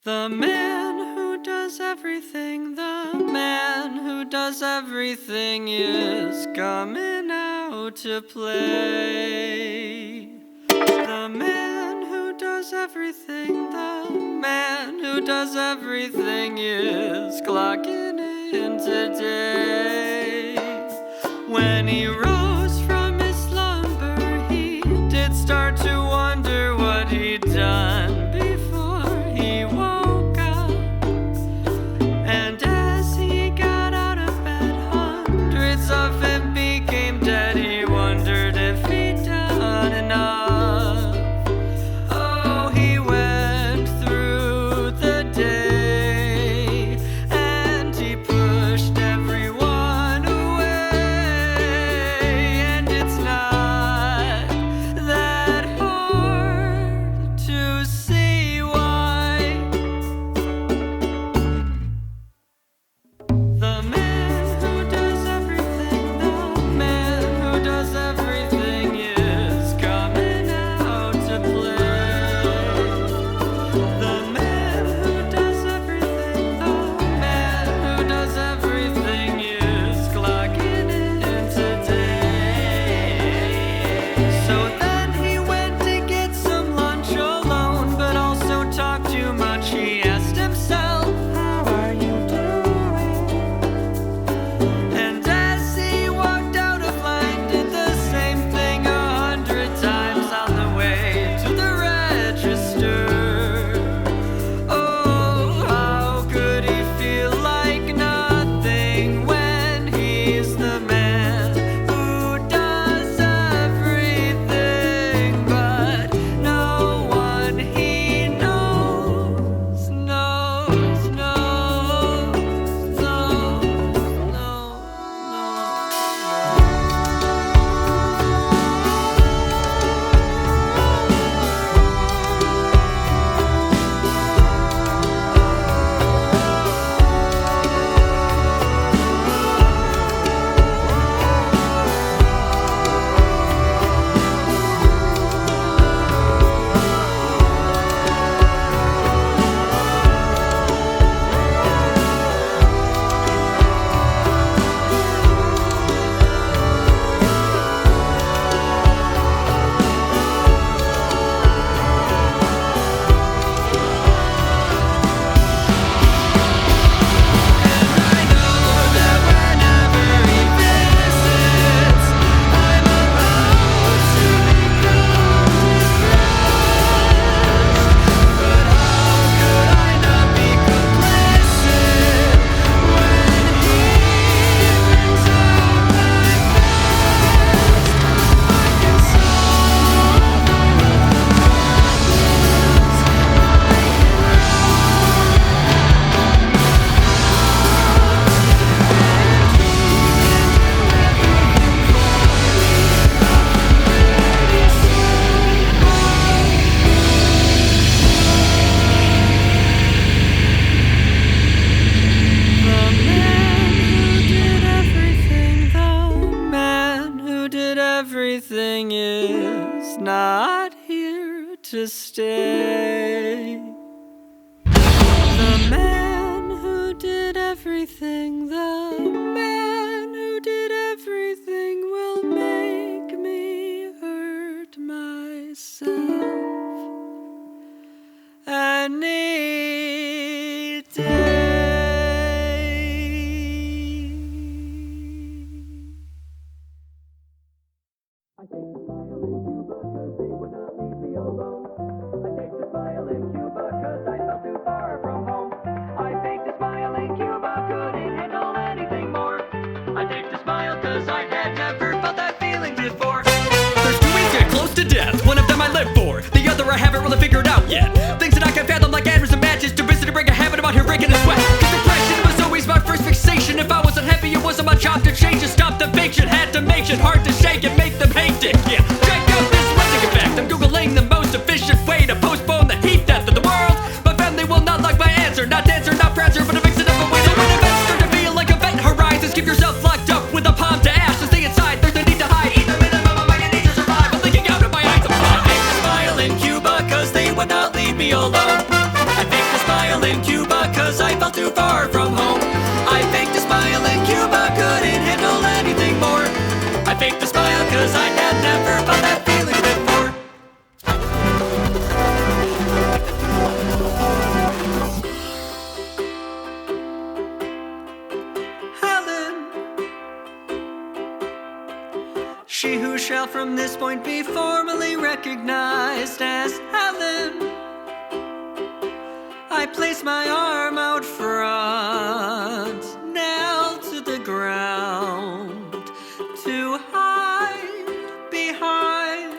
The man who does everything, the man who does everything is coming out to play. The man who does everything, the man who does everything is clocking in today. When he rose from his slumber, he did start to wonder what he'd done before he woke up. And as he got out of bed, hundreds of him became dead. He wondered if he'd done enough. Oh, he went through the day and he pushed everyone away. And it's not that hard to see why. The man who does everything, the man who does everything is coming out to play. The man who does everything, the man who does everything is clocking in today. So then he went to get some lunch alone, but also talked too much. He asked himself, how are you doing? And as he walked out of line, did the same thing 100 times on the way to the register. Oh, how could he feel like nothing when he's the man who does everything, but no one he knows. Everything is not here to stay. The man who did everything, the man who did everything will make me hurt myself any day. I take the smile in Cuba cause they would not leave me alone. I take the smile in Cuba cause I felt too far from home. I faked a smile in Cuba, couldn't handle anything more. I take the smile cause I had never felt that feeling before. There's two ways to get close to death. One of them I live for, the other I haven't really figured out yet. Things that I can fathom like hammers and matches, too busy to bring a habit about here raking and sweat. Cause depression was always my first fixation. If I wasn't happy, it wasn't my job to change and stop the fake shit. Had to make shit hard to shake and make them hate it. Yeah, check out this logic effect. I'm googling the most efficient way to postpone the heat death of the world. My family will not like my answer, not dancer, not prancer, but a mix it up a way. So when events start to feel like event horizons, keep yourself locked up with a palm to ash and stay inside. There's no need to hide. Eat the minimum of my need to survive. I'm thinking out of my eyes. I fake the smile in Cuba cause they would not leave me alone. I fake the smile smile in Cuba, cause I felt too far from home. I faked a smile in Cuba, couldn't handle anything more. I faked a smile cause I had never felt that feeling before. Helen, she who shall from this point be formally recognized as Helen. I place my arm out front, nailed to the ground, to hide behind.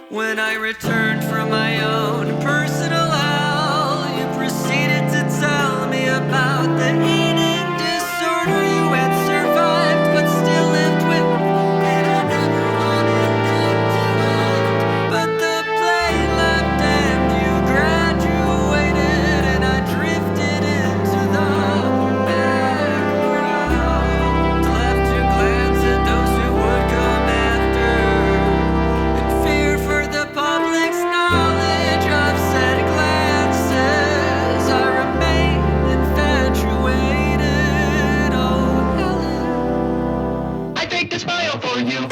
When I returned from my own personal hell, you proceeded to tell me about the eating disorder you had survived but still lived with. And I never wanted them to mind. But the plane left and you graduated, and I drifted into the background, left to glance at those who would come after, in fear for the public's knowledge of said glances. I remain infatuated, oh Helen. I faked a smile for you.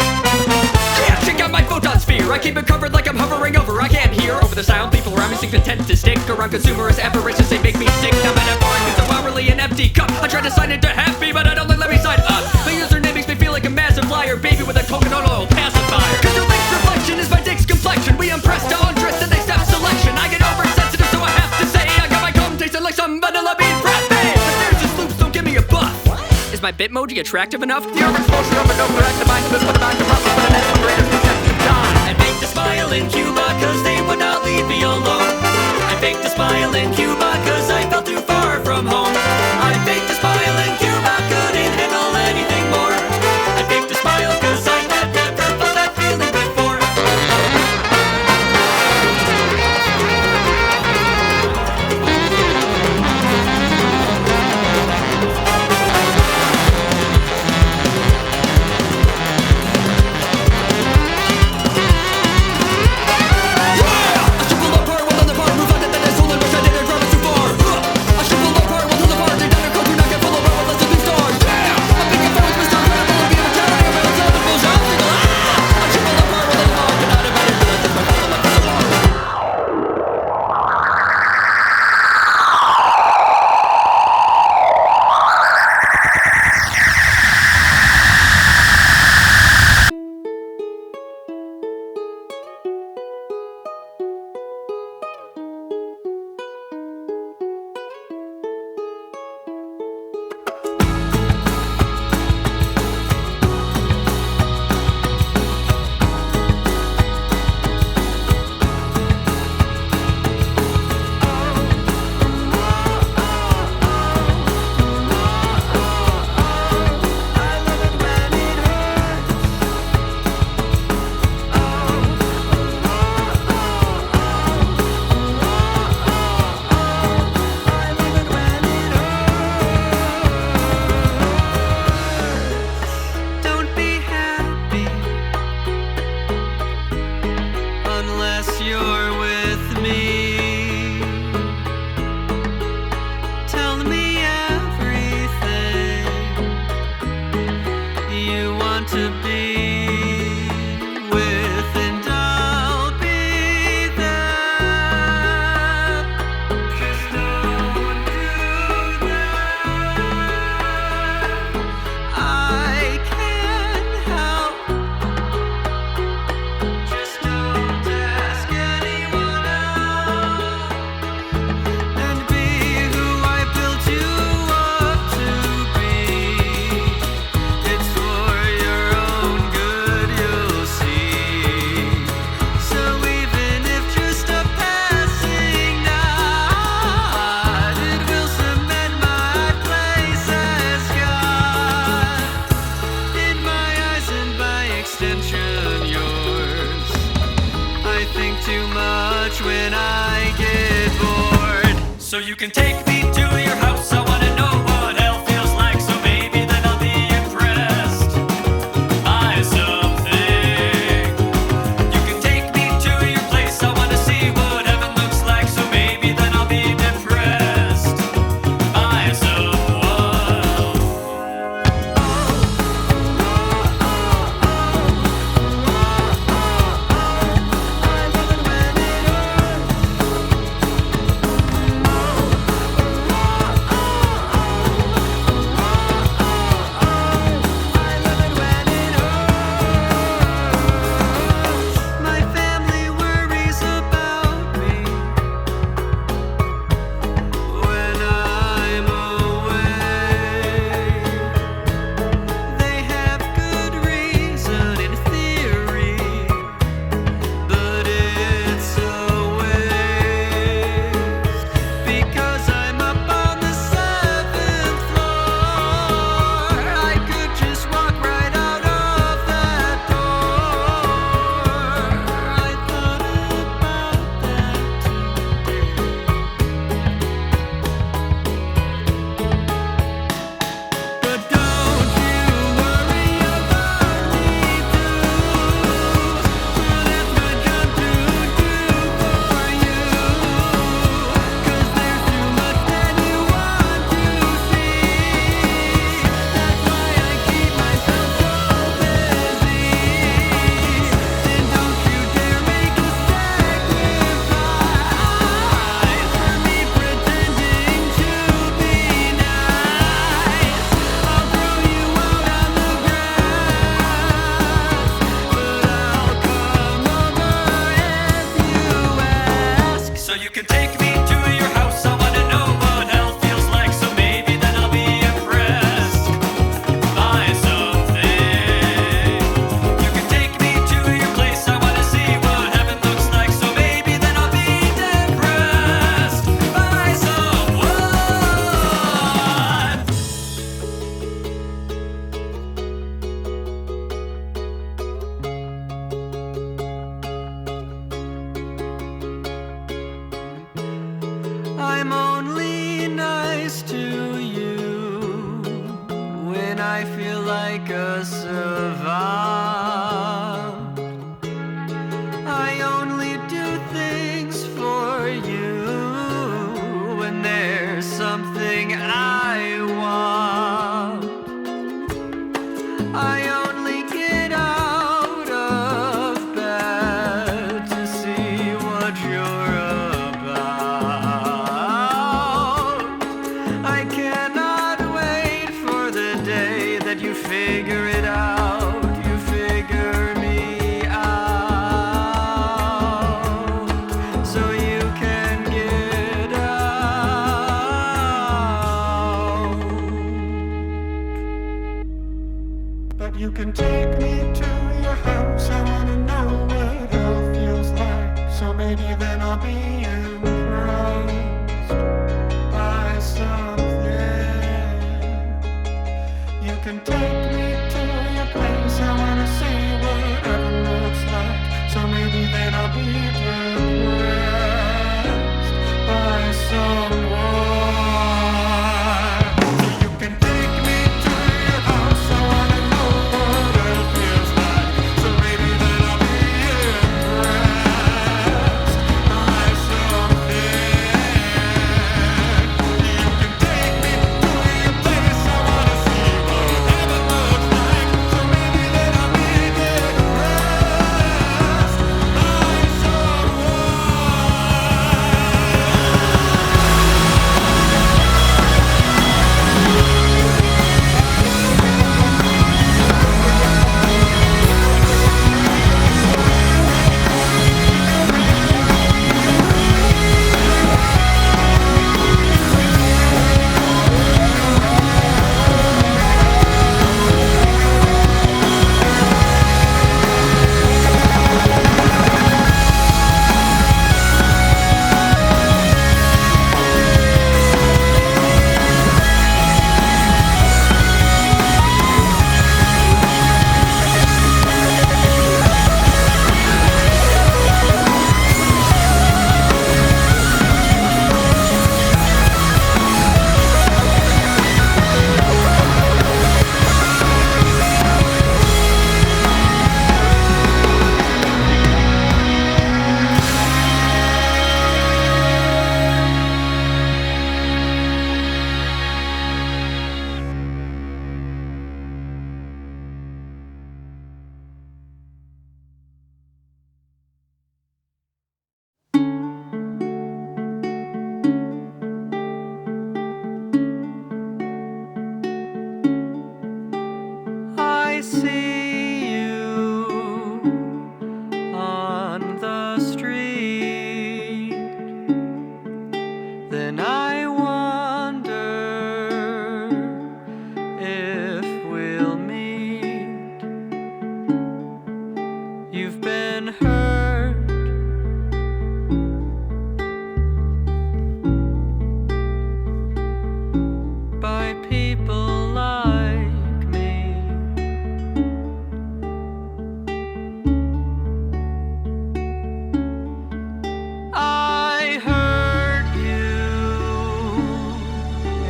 Yeah, check out my photon sphere. I keep it covered like I'm hovering over. I can't hear over the sound. People around me seem content to stick around consumerist aberrations. They make me sick. Now metaphoric is so hourly an empty cup. I try to sign into happy, but I don't let me sign up. My username makes me feel like a massive liar, baby with a coconut oil pacifier. Cause your link's reflection is my dick's complexion. We impress to undress and they step selection. I get oversensitive, so I have to say I got my cum tasting like some vanilla bean frappe. The stairs just loops don't give me a buff. Is my bitmoji attractive enough? The overexposure of an overactive mind to put back to proper for the next greatest conception of time. I faked a smile in Cuba cause they would not leave me alone. I faked a smile in Cuba cause I felt too far from home. I faked a smile in Cuba, couldn't handle anything more. I faked a smile cause I had never felt that feeling before. Don't be happy unless you're with me. Tell me everything you want to be with, and I'll be there. Just don't do that. I can't help. Just don't ask anyone else, and be who I built you up to be. It's for your own good, you'll see. So even if just a passing nod, it will cement my place as God in my eyes, and by extension yours. I think too much when I get bored. So you can take me to your house. I wanna know what hell feels like. So maybe then I'll be impressed by something. You can take me to your place. I wanna see what heaven looks like. So maybe then I'll be I'm only nice to you when I feel like a savant. I only do things for you when there's something I want. I only get out of bed to see what you're about. I cannot wait for the day that you figure it out. You figure me out, so you can get out. But you can take me to your house. I wanna know what hell feels like. So maybe then I'll be impressed by something. You can take me to your place. I wanna see what heaven looks like. So maybe then I'll be depressed by someone. You can take me to your house. I wanna know what it feels like. So maybe then I'll be impressed by something. You can take me to your place. I wanna see what heaven looks like. So maybe then I'll be depressed by I see you on the street, then I wonder if we'll meet. You've been hurt by people like me. I hurt you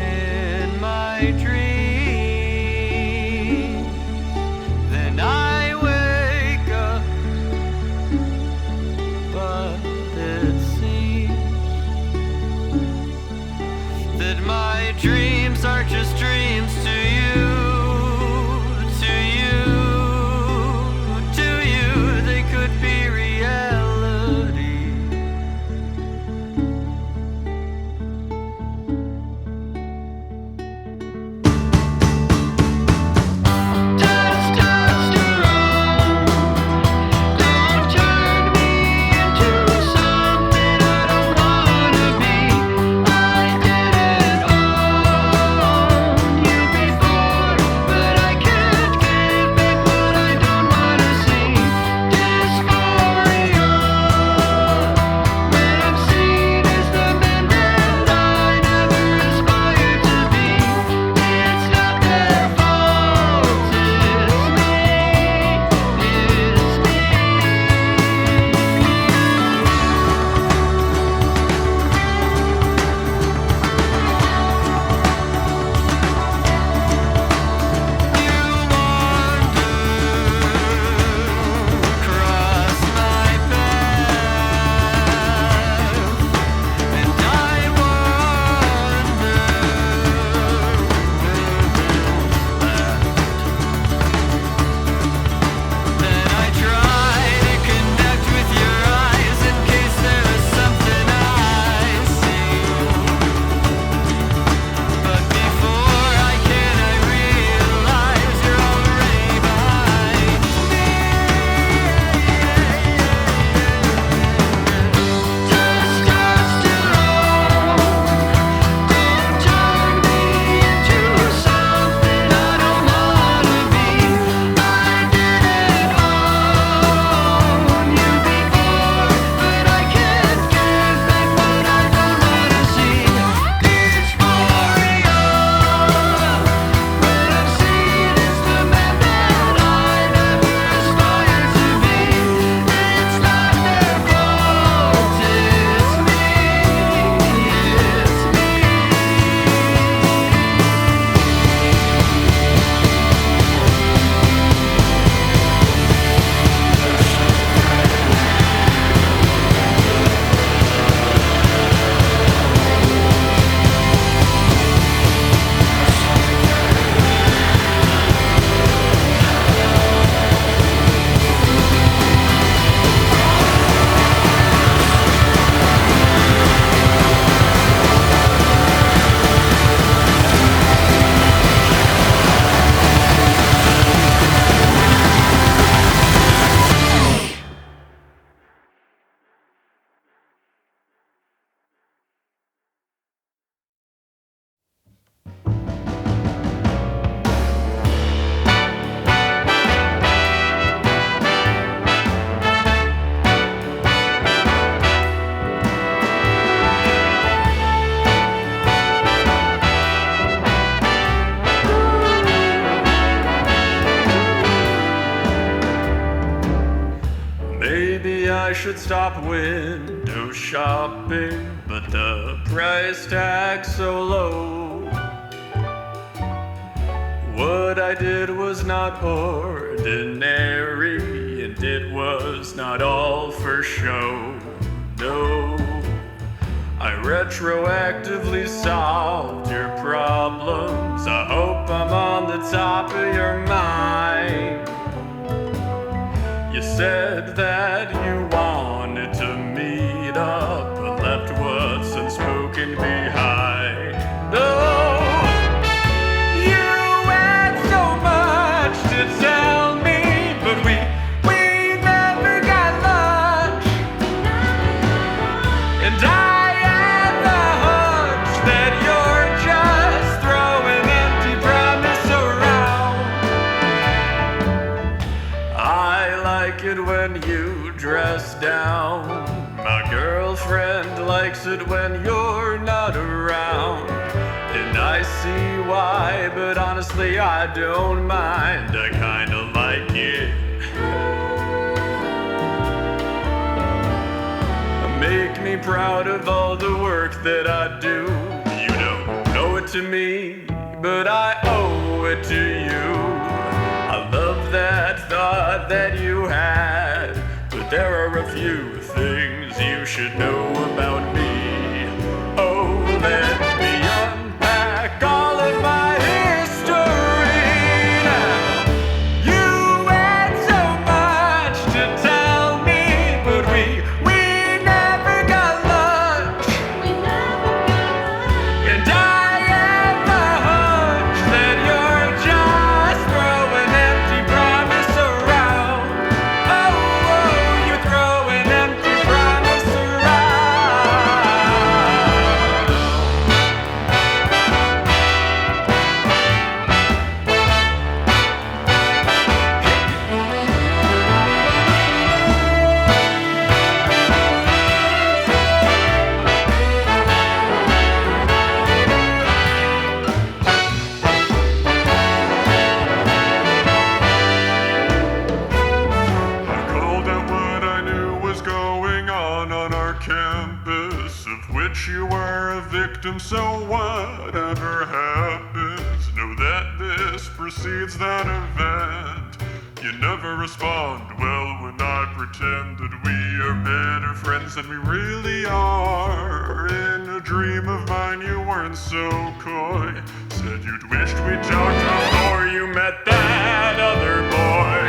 in my dream. Then I wake up, but it seems that my dreams are just dreams to you, to you, to you. They could be reality. Testosterone, don't turn me into something I don't wanna be. I did it all should stop window shopping, but the price tag's so low. What I did was not ordinary, and it was not all for show. No, I retroactively solved your problems. I hope I'm on the top of your mind. You said that you wanted to meet up, but left what's unspoken behind. No, you had so much to tell me, but we never got lunch. And I have the hunch that you're just throwing empty promise around. I like it when you dress down. My girlfriend likes it when you're not around. And I see why, but honestly I don't mind. I kinda like it. Make me proud of all the work that I do. You don't owe it to me, but I owe it to you. I love that thought that you had, but there are a few things you should know about me. Oh, let me unpack all of my history now. You had so much to tell me, but we never got lunch. And I have a hunch that you're just throwing empty promise around. Oh, you're throwing empty promise I called out what I knew was going on our campus, of which you were a victim, so whatever happens, know that this precedes that event. You never respond well when I pretend that we are better friends than we really are. In a dream of mine you weren't so coy, said you'd wished we'd talked before you met that other boy.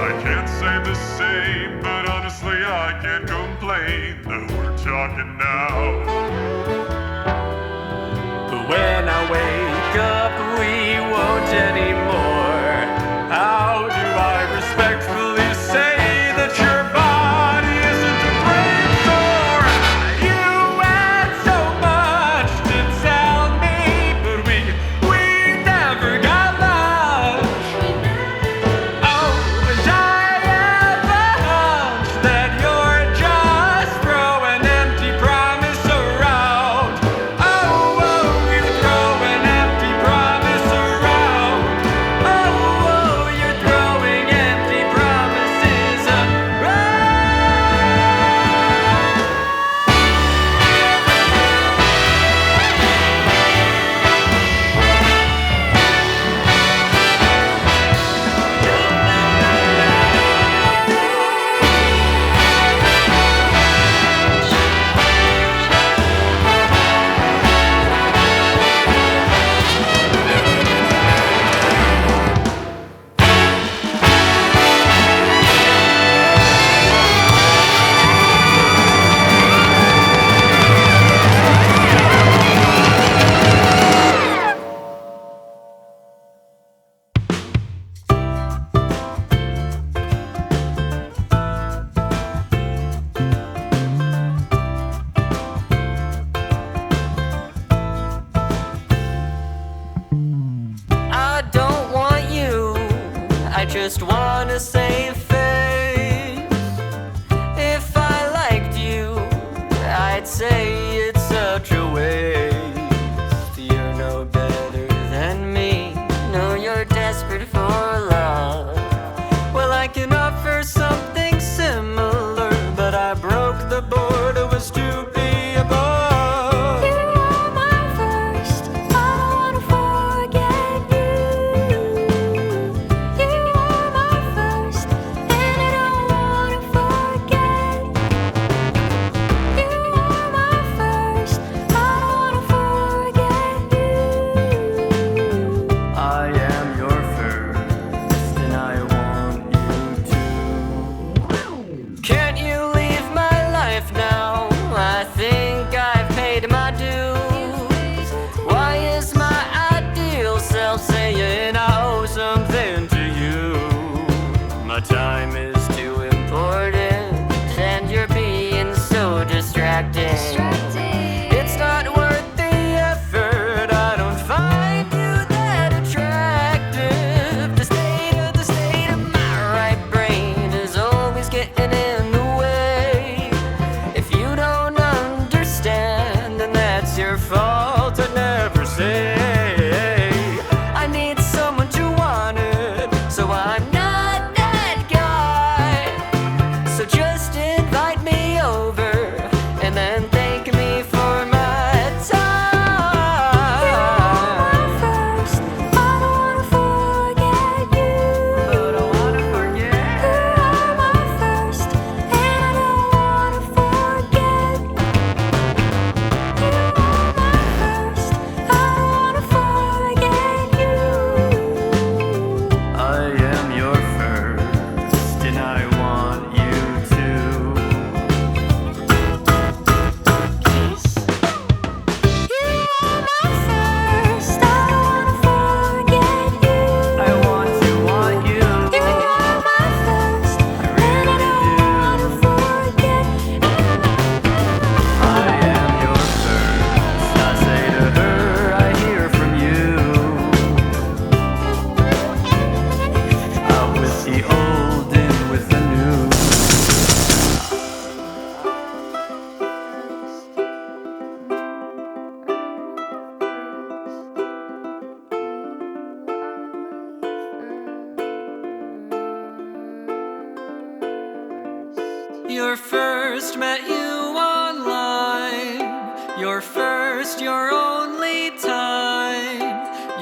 I can't say the same, but honestly I can't complain that we're talking now. But when I wake up, we won't anymore. How do I respectfully say that your body isn't a brain sore? You had so much to tell me, but we never got lunch. Oh, and I have a hunch that you're just throwing empty promise around. Oh, you're throwing empty promise around. Oh, you're throwing empty promises around. I don't want you, I just wanna save face. If I liked you, I'd say it's such a waste. You're no better than me, no, you're desperate for love. Well, I can offer something similar, but I fault I'd never say. I need someone to want it, so I'm not that guy. So just invite me over and then thank me for my time. You are my first, I don't wanna forget you. But I wanna forget. You are my first, and I don't wanna forget. You are my first, I don't wanna forget you. I am your first, and I want you to. Kiss. You are my first, I don't wanna forget you. I want you. You are my first, and I don't wanna forget. I am your first, I say to her, I hear from you. Out with the old, in with the new. Your first met you online. Your first, your only time.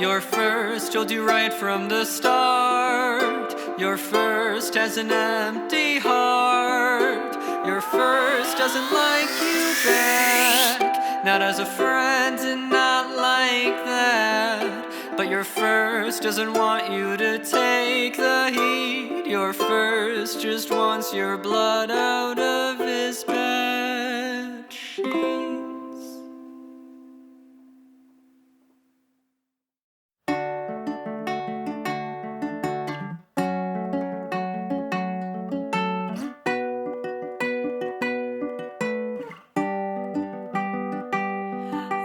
Your first told you right from the start. Your first has an empty heart. Your first doesn't like you back. Not as a friend and not like that. But your first doesn't want you to take the heat. Your first just wants your blood out of his bed sheets.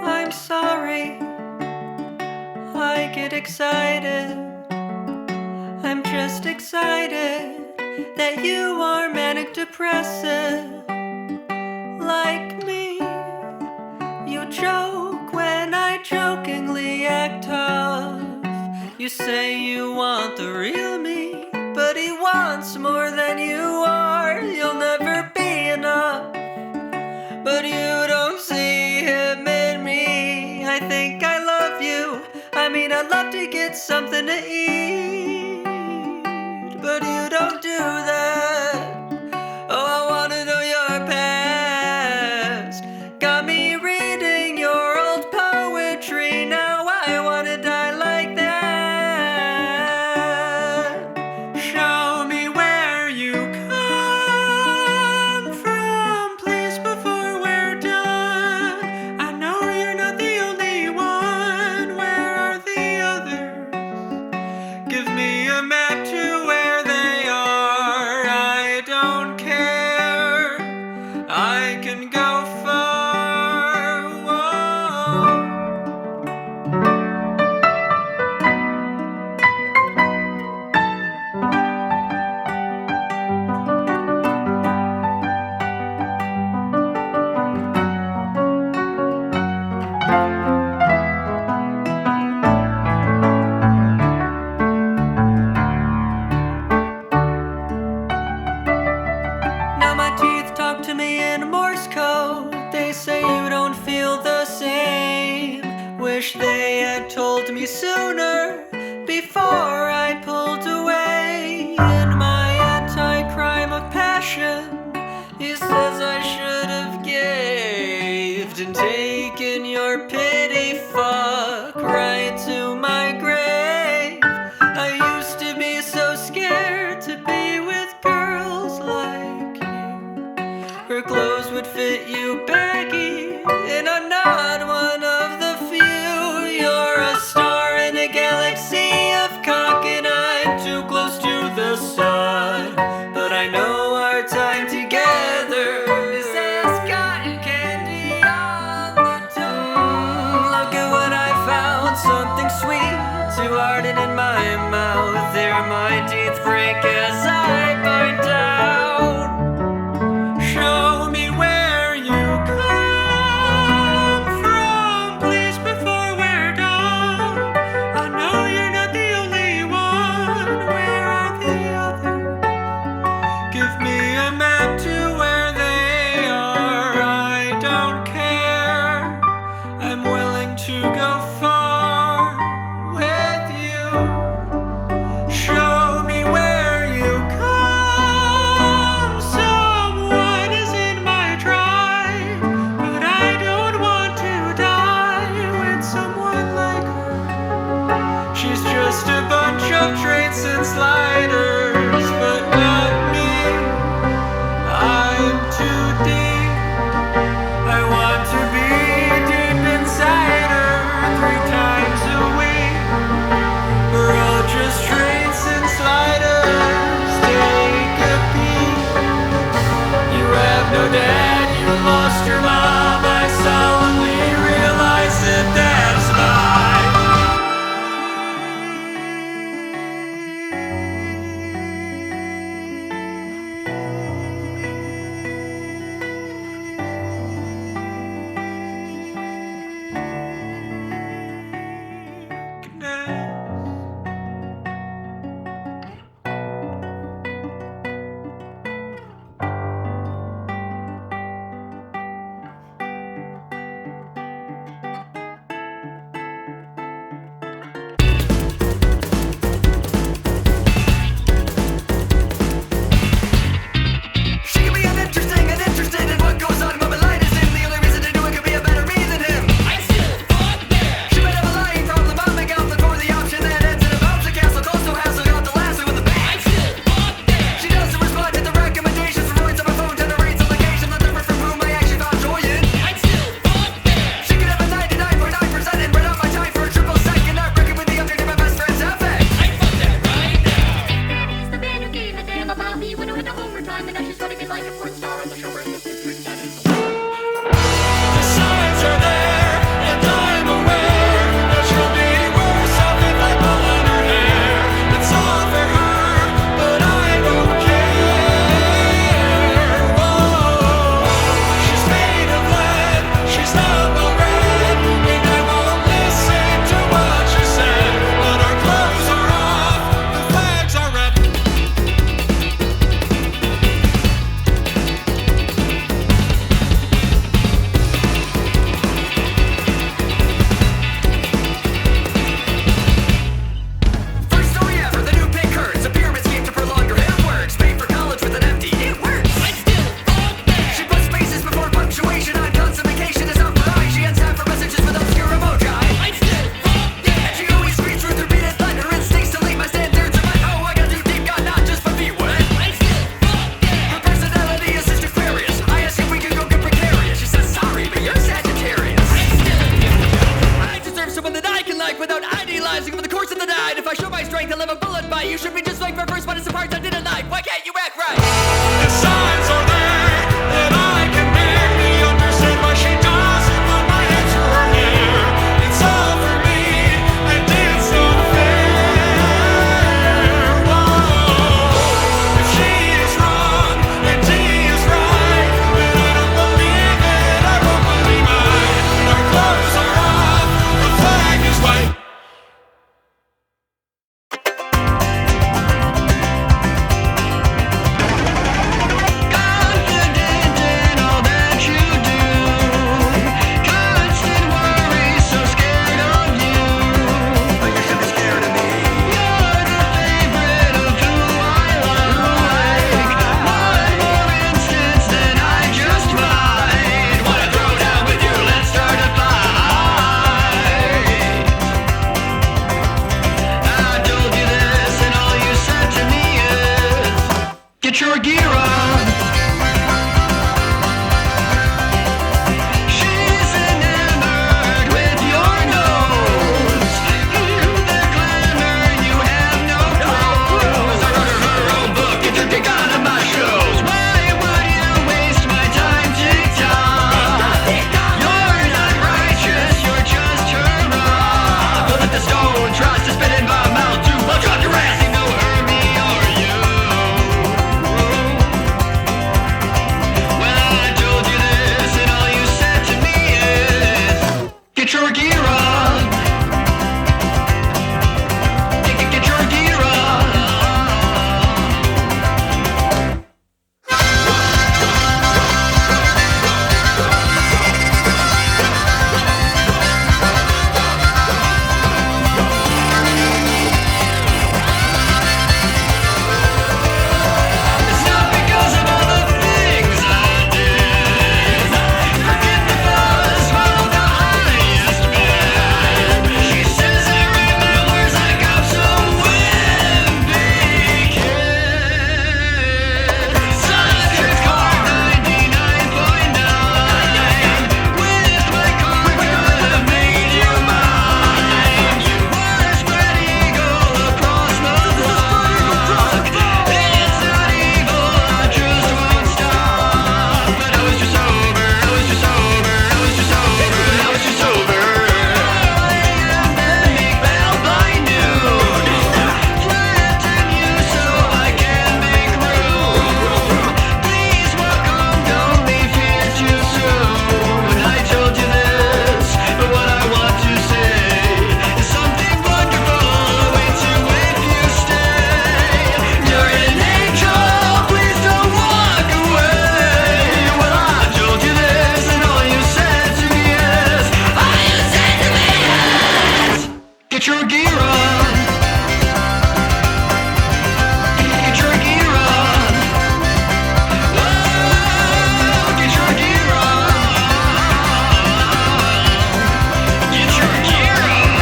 I'm sorry, I get excited. I'm just excited that you are manic depressive like me. You joke when I jokingly act tough. You say you want the real me, but he wants more than you are. You'll never be enough, but you don't see him in me. I think I love you. I mean, I'd love to get something to eat, but you don't do that. Oh, I wanna know your past. Got me reading your old poetry. Now I wanna die like that. Show me where you come from, please, before we're done. I know you're not the only one. Where are the others? Give me a map to where they are. I don't care. I can go far. Whoa. Now my teeth talk to me in Morse code. They say you don't feel the same. Wish they had told me sooner, before I pulled away. In my anti-crime of passion, he says I should have gaved and taken your pity fuck right to my grave. I used to be so scared to be with girls like you. Her clothes would fit you baggy, and I'm not one of the few. You're a star in a galaxy of cock, and I'm too close to the sun. But I know our time together is as cotton candy on the tongue. Look at what I found, something sweet to harden in my mouth. There my teeth break as I bite down. Show me where you come from, please. strength to live a bullet fight. You should be just like my first one. It's the parts I didn't like. Why can't you act right? The signs are there that I can make me understand why she doesn't want my hand to her hair. It's all for me, and it's not fair. Whoa. If she is wrong and he is right, then I don't believe it, I won't believe mine. Our clothes are off, the flag is white. Confident in all that you do. Constant worry, so scared of you. I guess you'd be scared of me. You're the favorite of who I like. One more instance, then I just might wanna throw down with you. Let's start a fight. I told you this, and all you said to me is, get your gear on. She's enamored with your nose. In the glamour, you have no pros. I wrote her own book, get your dick out of my shows. Why would you waste my time, TikTok? You're not righteous, you're just turned off. Don't let the stone tries to spit in my mouth too. I'll drop your ass, ain't no her, me or you. Well, I told you this, and all you said to me is, get your gear on. Get your gear on. It's not because of all the things I did. Forget the buzz, follow the highest bid. She says it remembers like I'm some wimpy kid. Sunset car 99.9. With my car could have made you mine. You were a spread eagle across the block. It's not evil, I just won't stop. But I was too sober, I was too sober, I was too sober, I was too sober. And then make bail by noon. Flatten you so I can make room. Please welcome, don't leave here too soon. I told you this, but what I want to say is something wonderful awaits you if you stay. You're an angel, please don't walk away. Well, I told you this, and all you said to me is, all you said to me is, get your gear on. Get your gear on. Whoa, get your gear on. Get your gear on.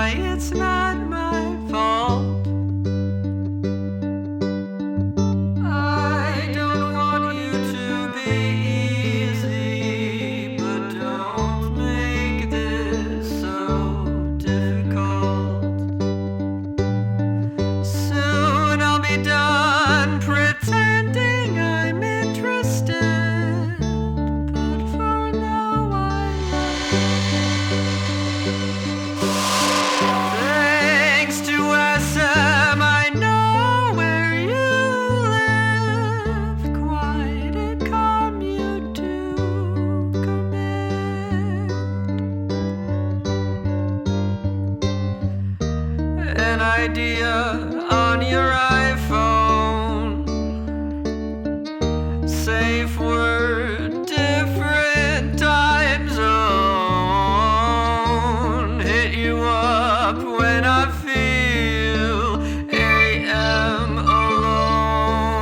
why it's not my fault. I don't want you to be easy, but don't make this so difficult. Soon I'll be done pretending I'm interested, but for now I'm thanks to SM, I know where you live. Quite a commute to commit. An idea on your iPhone. Safe word, different time zone. Hit you up when I feel AM alone.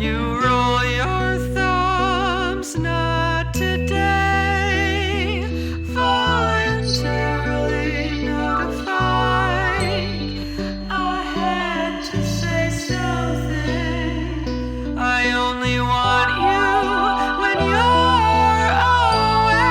You roll your thumbs, not today. Voluntarily notified. I had to say something. I only want you when you're away.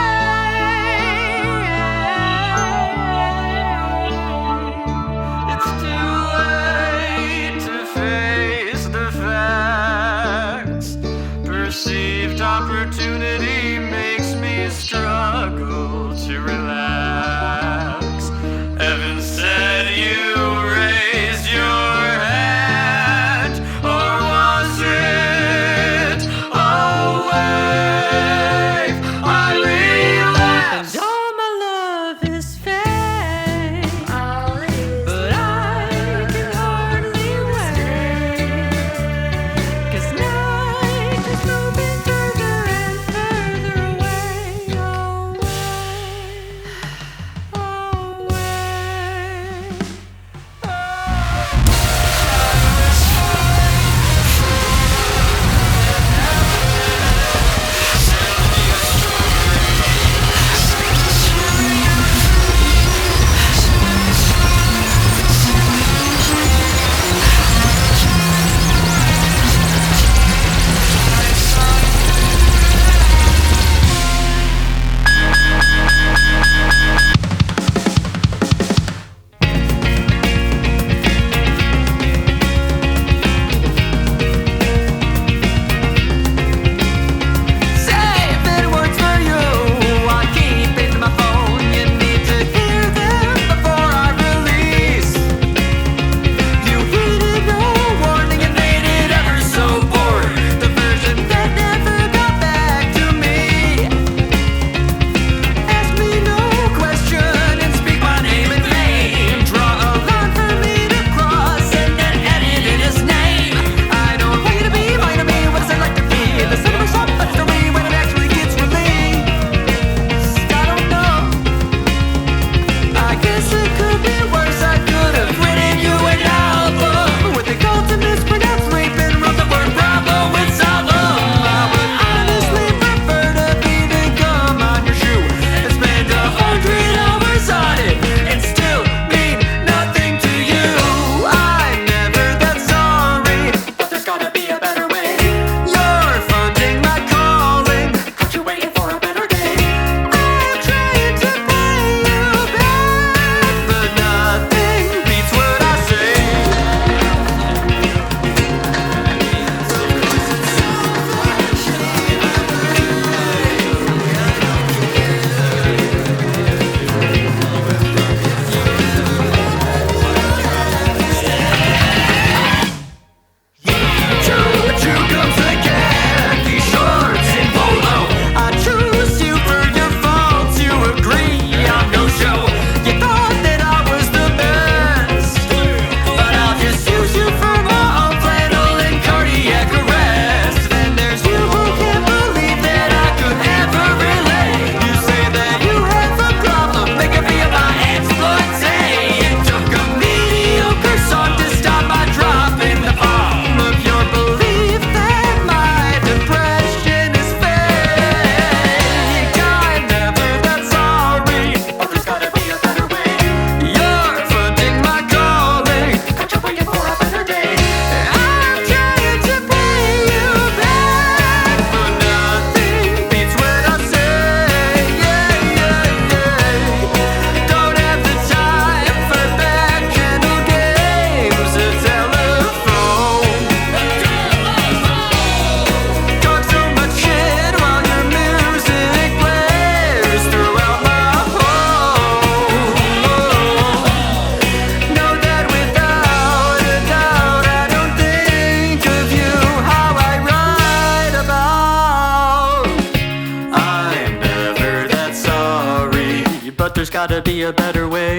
there's gotta be a better way.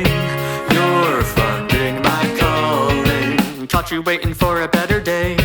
You're funding my calling, caught you waiting for a better day.